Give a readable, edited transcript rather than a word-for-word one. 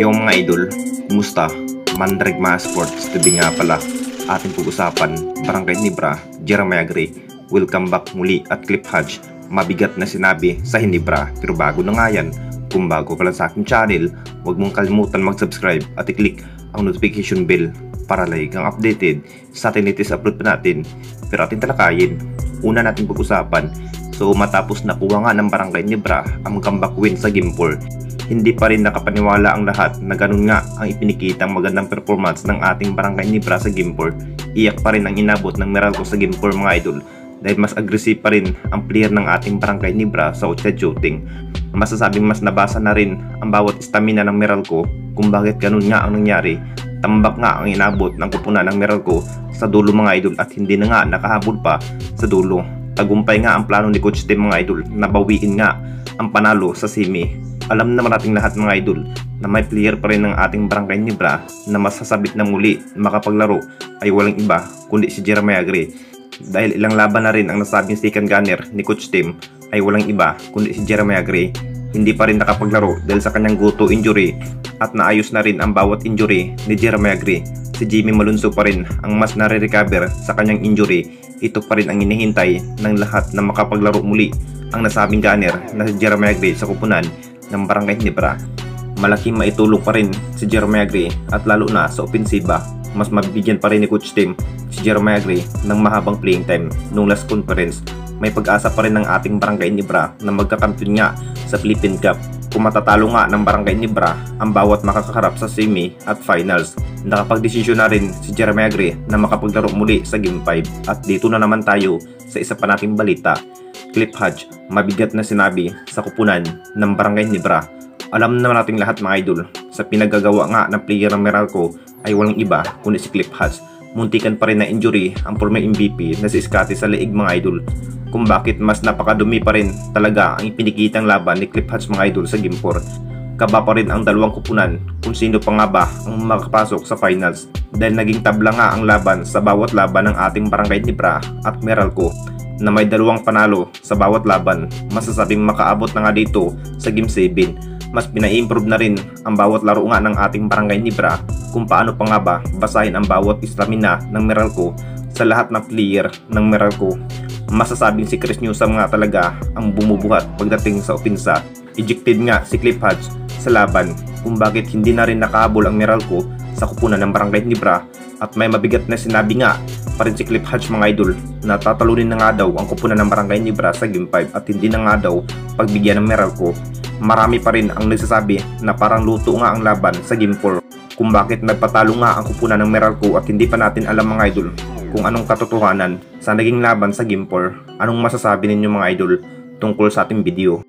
Yung mga idol, kumusta? Mandragma Sports, tabi nga pala ating pag-usapan, Barangay Ginebra, Jeremiah Gray, welcome back muli at Clip Hodge, mabigat na sinabi sa Ginebra, pero bago na nga yan, kung bago ka lang sa aking channel, huwag mong kalimutan mag-subscribe at i-click ang notification bell para lagi kang updated sa ating latest upload pa natin. Pero ating talakayin, una nating pag-usapan, so matapos nakuha nga ng Barangay Ginebra ang comeback win sa Game 4, hindi pa rin nakapaniwala ang lahat na ganun nga ang ipinikitang magandang performance ng ating Barangay Ginebra sa Game 4. Iyak pa rin ang inabot ng Meralco sa Game 4 mga idol, dahil mas aggressive pa rin ang player ng ating Barangay Ginebra sa outside shooting. Masasabing mas nabasa na rin ang bawat stamina ng Meralco kung bakit ganun nga ang nangyari. Tambak nga ang inabot ng kupunan ng Meralco sa dulo mga idol, at hindi na nga nakahabol pa sa dulo. Tagumpay nga ang plano ni Coach Tim mga idol na bawiin nga ang panalo sa semi. Alam naman nating lahat mga idol na may player pa rin ng ating Barangay Ginebra na masasabit na muli makapaglaro ay walang iba kundi si Jeremiah Gray. Dahil ilang laban na rin ang nasabing second gunner ni Coach Tim ay walang iba kundi si Jeremiah Gray. Hindi pa rin nakapaglaro dahil sa kanyang guto injury, at naayos na rin ang bawat injury ni Jeremiah Gray. Si Jimmy Malonzo pa rin ang mas nare-recover sa kanyang injury. Ito pa rin ang hinihintay ng lahat na makapaglaro muli ang nasabing gunner na si Jeremiah Gray sa kupunan ng Barangay Ginebra. Malaking maitulong pa rin si Jeremiah Gray, at lalo na sa opensiba, mas mabibigyan pa rin ni Coach Tim si Jeremiah Gray ng mahabang playing time nung last conference. May pag-asa pa rin ng ating Barangay Ginebra na magkakampiyon nga sa Philippine Cup. Kung matatalo nga ng Barangay Ginebra ang bawat makakaharap sa semi at finals, nakapagdesisyon na rin si Jeremiah Gray na makapaglaro muli sa Game 5. At dito na naman tayo sa isa pa nating balita. Clip Hodge, mabigat na sinabi sa kupunan ng Barangay Ginebra. Alam naman nating lahat mga idol, sa pinagagawa nga ng player ng Meralco ay walang iba kundi si Clip Hodge. Muntikan pa rin na injury ang former MVP na si Scotty sa leeg mga idol, kung bakit mas napakadumi pa rin talaga ang ipinikitang laban ni Clip Hodge mga idol sa Game 4. Kaba pa rin ang dalawang kupunan kung sino pa nga ba ang makapasok sa finals, dahil naging tabla nga ang laban sa bawat laban ng ating Barangay Ginebra at Meralco na may dalawang panalo sa bawat laban. Masasabing makaabot na nga dito sa Game 7. Mas pina-improve na rin ang bawat laro nga ng ating Barangay Ginebra kung paano pa nga ba basahin ang bawat stamina ng Meralco sa lahat ng player ng Meralco. Masasabing si Chris Newsome nga talaga ang bumubuhat pagdating sa opensa. Ejected nga si Clip Hodge sa laban kung bakit hindi na rin nakahabol ang Meralco sa kupunan ng Barangay Ginebra. At may mabigat na sinabi nga pa rin si Clip Hodge mga idol na tatalunin na nga daw ang kupunan ng Barangay Ginebra sa Game 5 at hindi na nga daw pagbigyan ng Meralco. Marami pa rin ang nagsasabi na parang luto nga ang laban sa Game 4 kung bakit nagpatalo nga ang kupunan ng Meralco, at hindi pa natin alam mga idol kung anong katotohanan sa naging laban sa Game 4. Anong masasabi ninyo mga idol tungkol sa ating video?